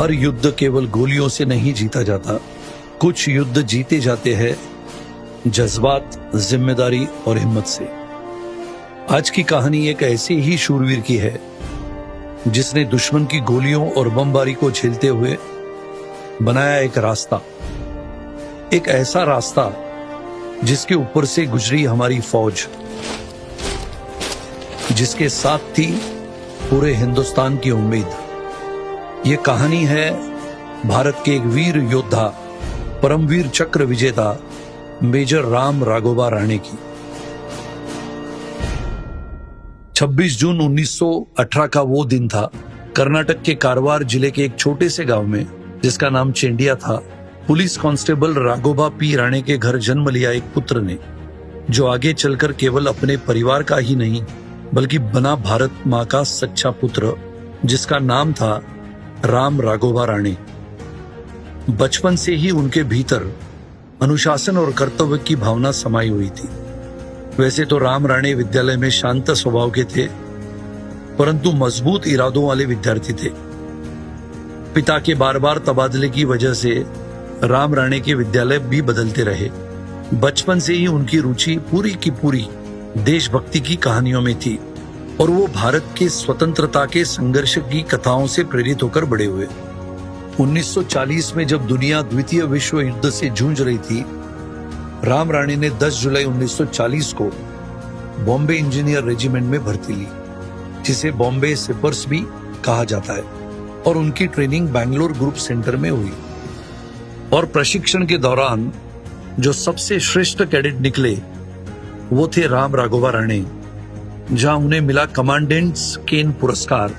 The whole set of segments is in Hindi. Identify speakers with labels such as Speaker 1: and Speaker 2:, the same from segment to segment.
Speaker 1: हर युद्ध केवल गोलियों से नहीं जीता जाता, कुछ युद्ध जीते जाते हैं जज्बात, जिम्मेदारी और हिम्मत से। आज की कहानी एक ऐसे ही शूरवीर की है जिसने दुश्मन की गोलियों और बमबारी को झेलते हुए बनाया एक रास्ता, एक ऐसा रास्ता जिसके ऊपर से गुजरी हमारी फौज, जिसके साथ थी पूरे हिंदुस्तान की उम्मीद। ये कहानी है भारत के एक वीर योद्धा, परमवीर चक्र विजेता मेजर राम राघोबा राणे की। 26 जून 1918 का वो दिन था। कर्नाटक के कारवार जिले के एक छोटे से गांव में, जिसका नाम चेंडिया था, police constable Raghoba P Rane के घर जन्म लिया एक पुत्र ने, जो आगे चलकर केवल अपने परिवार का ही नहीं बल्कि बना भारत मां का सच्चा पुत्र, जिसका नाम था राम राघोबा राणे। बचपन से ही उनके भीतर अनुशासन और कर्तव्य की भावना समाई हुई थी। वैसे तो राम राणे विद्यालय में शांत स्वभाव के थे, परंतु मजबूत इरादों वाले विद्यार्थी थे। पिता के बार बार तबादले की वजह से राम राणे के विद्यालय भी बदलते रहे। बचपन से ही उनकी रुचि पूरी की पूरी देशभक्ति की कहानियों में थी और वो भारत के स्वतंत्रता के संघर्ष की कथाओं से प्रेरित होकर बड़े हुए। 1940 में जब दुनिया द्वितीय विश्व युद्ध से जूझ रही थी, राम राणे ने 10 जुलाई 1940 को बॉम्बे इंजीनियर रेजिमेंट में भर्ती ली, जिसे बॉम्बे सिपर्स भी कहा जाता है, और उनकी ट्रेनिंग बैंगलोर ग्रुप सेंटर में हुई। और प्रशिक्षण के दौरान जो सबसे श्रेष्ठ कैडेट निकले वो थे राम राघोबा राणे, जहां उन्हें मिला कमांडेंट्स केन पुरस्कार।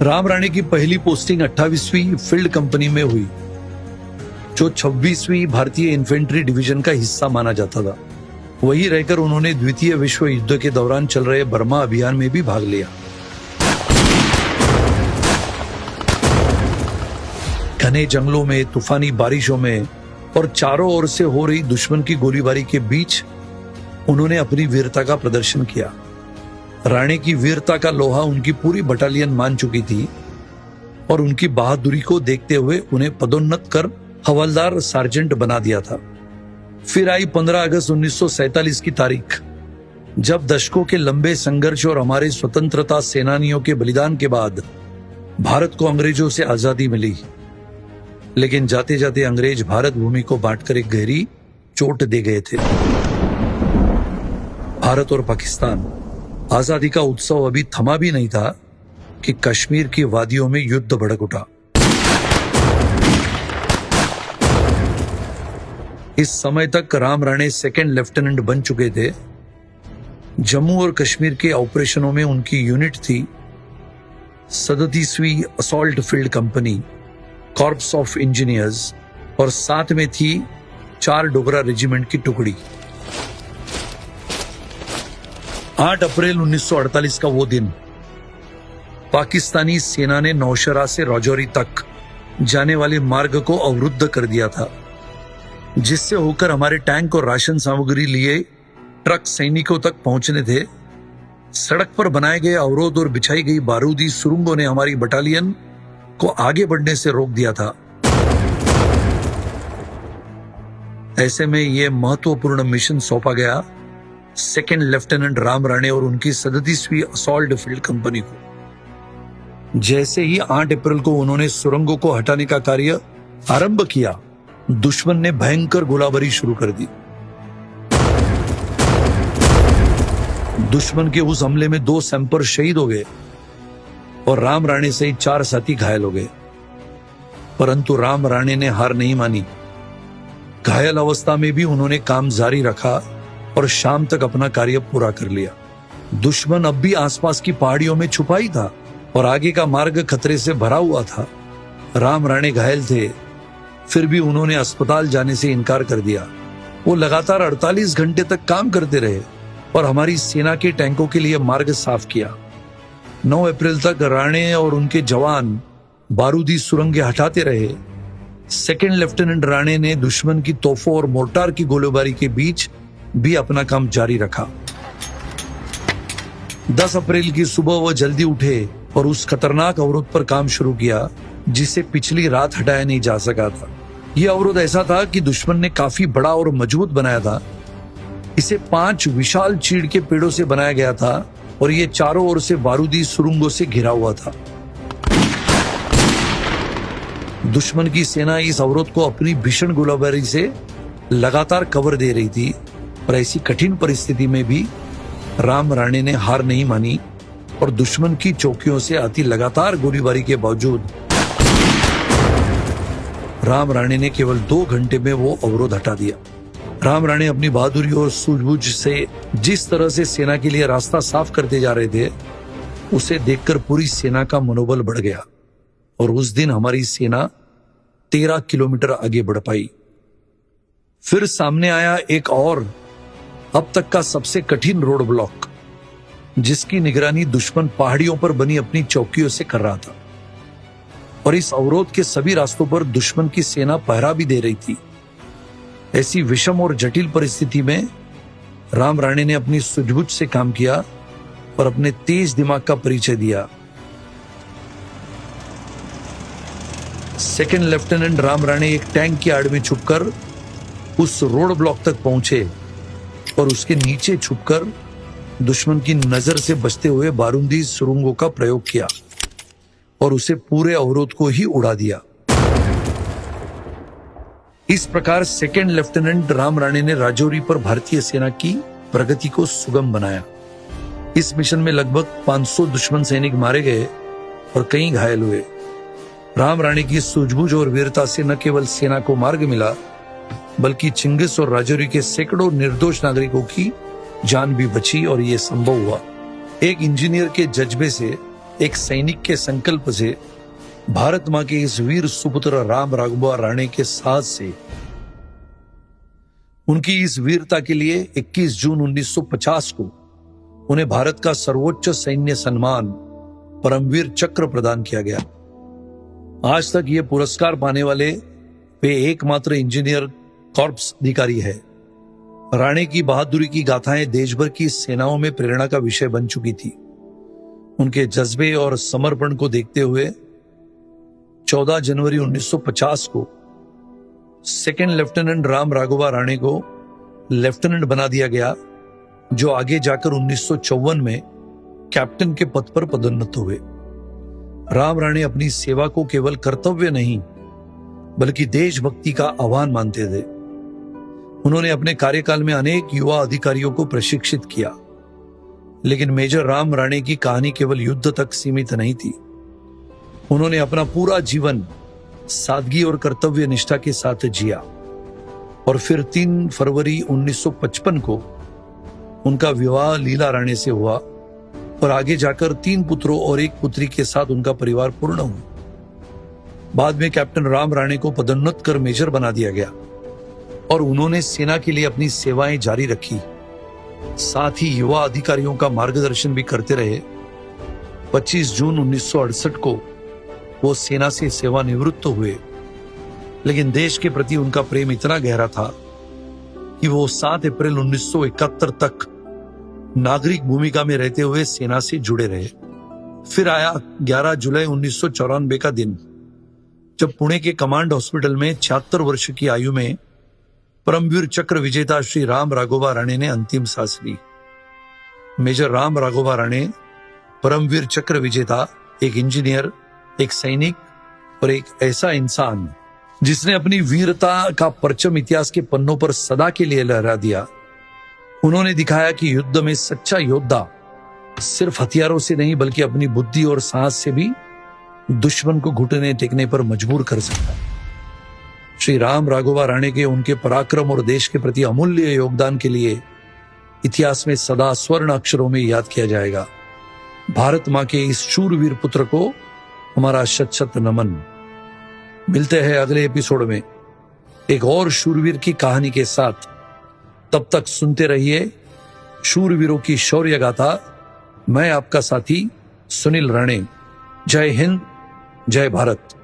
Speaker 1: राम राणे की पहली पोस्टिंग 28वीं फील्ड कंपनी में हुई, जो 26वीं भारतीय इन्फेंट्री डिवीजन का हिस्सा माना जाता था। वहीं रहकर उन्होंने द्वितीय विश्व युद्ध के दौरान चल रहे बर्मा अभियान में भी भाग लिया। घने जंगलों में, तूफानी बारिशों में और चारों ओर से हो रही दुश्मन की गोलीबारी के बीच उन्होंने अपनी वीरता का प्रदर्शन किया। राणे की वीरता का लोहा उनकी पूरी बटालियन मान चुकी थी और उनकी बहादुरी को देखते हुए उन्हें पदोन्नत कर हवलदार सार्जेंट बना दिया था। फिर आई 15 अगस्त 1947 की तारीख, जब दशकों के लंबे संघर्ष और हमारे स्वतंत्रता सेनानियों के बलिदान के बाद भारत को अंग्रेजों से आजादी मिली। लेकिन जाते जाते अंग्रेज भारत भूमि को बांटकर एक गहरी चोट दे गए थे। भारत और पाकिस्तान आजादी का उत्सव अभी थमा भी नहीं था कि कश्मीर की वादियों में युद्ध भड़क उठा। इस समय तक राम राणे सेकंड लेफ्टिनेंट बन चुके थे। जम्मू और कश्मीर के ऑपरेशनों में उनकी यूनिट थी 37वीं assault field company, corps of engineers, और साथ में थी 4 डोगरा रेजिमेंट की टुकड़ी। 8 अप्रैल 1948 का वो दिन, पाकिस्तानी सेना ने नौशहरा से राजौरी तक जाने वाले मार्ग को अवरुद्ध कर दिया था, जिससे होकर हमारे टैंक और राशन सामग्री लिए ट्रक सैनिकों तक पहुंचने थे। सड़क पर बनाए गए अवरोध और बिछाई गई बारूदी सुरंगों ने हमारी बटालियन को आगे बढ़ने से रोक दिया था। ऐसे में यह महत्वपूर्ण मिशन सौंपा गया सेकंड लेफ्टिनेंट राम राणे और उनकी 37वीं असॉल्ट फील्ड कंपनी को। जैसे ही 8 अप्रैल को उन्होंने सुरंगों को हटाने का कार्य आरंभ किया, दुश्मन ने भयंकर गोलाबारी शुरू कर दी। दुश्मन के उस हमले में 2 सैनिक शहीद हो गए और राम राणे सहित 4 साथी घायल हो गए। परंतु राम राणे ने हार नहीं मानी। घायल अवस्था में भी उन्होंने काम जारी रखा और शाम तक अपना कार्य पूरा कर लिया। दुश्मन अब भी आसपास की पहाड़ियों में छुपा ही था और आगे का मार्ग खतरे से भरा हुआ था। राम राणे घायल थे, फिर भी उन्होंने अस्पताल जाने से इनकार कर दिया। वो लगातार 48 घंटे तक काम करते रहे और हमारी सेना के टैंकों के लिए मार्ग साफ किया। 9 अप्रैल तक राणे और उनके जवान बारूदी सुरंगें हटाते रहे। सेकंड लेफ्टिनेंट राणे ने दुश्मन की तोपों और मोर्टार की गोलीबारी के बीच भी अपना काम जारी रखा। 10 अप्रैल की सुबह वह जल्दी उठे और उस खतरनाक अवरोध पर काम शुरू किया जिसे पिछली रात हटाया नहीं जा सका था। यह अवरोध ऐसा था कि दुश्मन ने काफी बड़ा और मजबूत बनाया था। इसे 5 विशाल चीड़ के पेड़ों से बनाया गया था और ये चारों ओर से बारूदी सुरंगों से घिरा हुआ था। दुश्मन की सेना इस अवरोध को अपनी भीषण गोलाबारी से लगातार कवर दे रही थी और ऐसी कठिन परिस्थिति में भी राम राणे ने हार नहीं मानी और दुश्मन की चौकियों से आती लगातार गोलीबारी के बावजूद राम राणे ने केवल 2 घंटे में वो अवरोध हटा दिया। राम राणे अपनी बहादुरी और सूझबूझ से जिस तरह से सेना के लिए रास्ता साफ करते जा रहे थे, उसे देखकर पूरी सेना का मनोबल बढ़ गया और उस दिन हमारी सेना 13 किलोमीटर आगे बढ़ पाई। फिर सामने आया एक और अब तक का सबसे कठिन रोड ब्लॉक, जिसकी निगरानी दुश्मन पहाड़ियों पर बनी अपनी चौकियों से कर रहा था और इस अवरोध के सभी रास्तों पर दुश्मन की सेना पहरा भी दे रही थी। ऐसी विषम और जटिल परिस्थिति में राम राणे ने अपनी सूझबूझ से काम किया और अपने तेज दिमाग का परिचय दिया। सेकंड लेफ्टिनेंट राम राणे एक टैंक की आड़ में छुपकर उस रोड ब्लॉक तक पहुंचे और उसके नीचे छुपकर दुश्मन की नजर से बचते हुए बारूदी सुरंगों का प्रयोग किया और उसे पूरे अवरोध को ही उड़ा दिया। इस प्रकार सेकंड लेफ्टिनेंट राम राणे ने राजौरी पर भारतीय सेना की प्रगति को सुगम बनाया। इस मिशन में लगभग 500 दुश्मन सैनिक मारे गए और कई घायल हुए। राम राणे की सूझबूझ और वीरता से न केवल सेना को मार्ग मिला, बल्कि चिंगिस और राजौरी के सैकड़ों निर्दोष नागरिकों की जान भी बची और यह संभव हुआ एक इंजीनियर के जज्बे से, एक सैनिक के संकल्प से, भारत मां के इस वीर सुपुत्र राम राघवा राणे के साहस से। उनकी इस वीरता के लिए 21 जून 1950 को उन्हें भारत का सर्वोच्च सैन्य सम्मान परमवीर चक्र प्रदान किया गया। आज तक ये पुरस्कार पाने वाले वे एकमात्र इंजीनियर कॉर्प्स अधिकारी है। राणे की बहादुरी की गाथाएं देश भर की सेनाओं में प्रेरणा का विषय बन चुकी थी। उनके जज्बे और समर्पण को देखते हुए 14 जनवरी 1950 को सेकंड लेफ्टिनेंट राम राघवा राणे को लेफ्टिनेंट बना दिया गया, जो आगे जाकर 1954 में कैप्टन के पद पर पदोन्नत हुए। राम राणे अपनी सेवा को केवल कर्तव्य नहीं बल्कि देशभक्ति का आह्वान मानते थे। उन्होंने अपने कार्यकाल में अनेक युवा अधिकारियों को प्रशिक्षित किया, लेकिन मेजर राम राणे की कहानी केवल युद्ध तक सीमित नहीं थी। उन्होंने अपना पूरा जीवन सादगी और कर्तव्य निष्ठा के साथ जिया और फिर 3 फरवरी 1955 को उनका विवाह लीला राणे से हुआ और आगे जाकर 3 पुत्रों और 1 पुत्री के साथ उनका परिवार पूर्ण हुआ। बाद में कैप्टन राम राणे को पदोन्नत कर मेजर बना दिया गया और उन्होंने सेना के लिए अपनी सेवाएं जारी रखी। साथ ही युवा अधिकारियों का मार्गदर्शन भी करते रहे। 25 जून 1968 को वो सेना से सेवानिवृत्त हुए, लेकिन देश के प्रति उनका प्रेम इतना गहरा था कि वो 7 अप्रैल 1971 तक नागरिक भूमिका में रहते हुए सेना से जुड़े रहे। फिर आया 11 जुलाई 1994 का दिन, जब पुणे के कमांड हॉस्पिटल में 76 वर्ष की आयु में परमवीर चक्र विजेता श्री राम राघवा राणे ने अंतिम सांस ली। मेजर राम राघवा राणे परमवीर चक्र विजेता, एक इंजीनियर, एक सैनिक और एक ऐसा इंसान जिसने अपनी वीरता का परचम इतिहास के पन्नों पर सदा के लिए लहरा दिया। उन्होंने दिखाया कि युद्ध में सच्चा योद्धा सिर्फ हथियारों से नहीं बल्कि अपनी बुद्धि और साहस से भी दुश्मन को घुटने टेकने पर मजबूर कर सकता है। श्री राम राघवा राणे के उनके पराक्रम और देश के प्रति अमूल्य योगदान के लिए इतिहास में सदा स्वर्ण अक्षरों में याद किया जाएगा। भारत मां के इस शूरवीर पुत्र को हमारा शत शत नमन। मिलते हैं अगले एपिसोड में एक और शूरवीर की कहानी के साथ। तब तक सुनते रहिए शूरवीरों की शौर्य गाथा। मैं आपका साथी सुनील राणे। जय हिंद, जय भारत।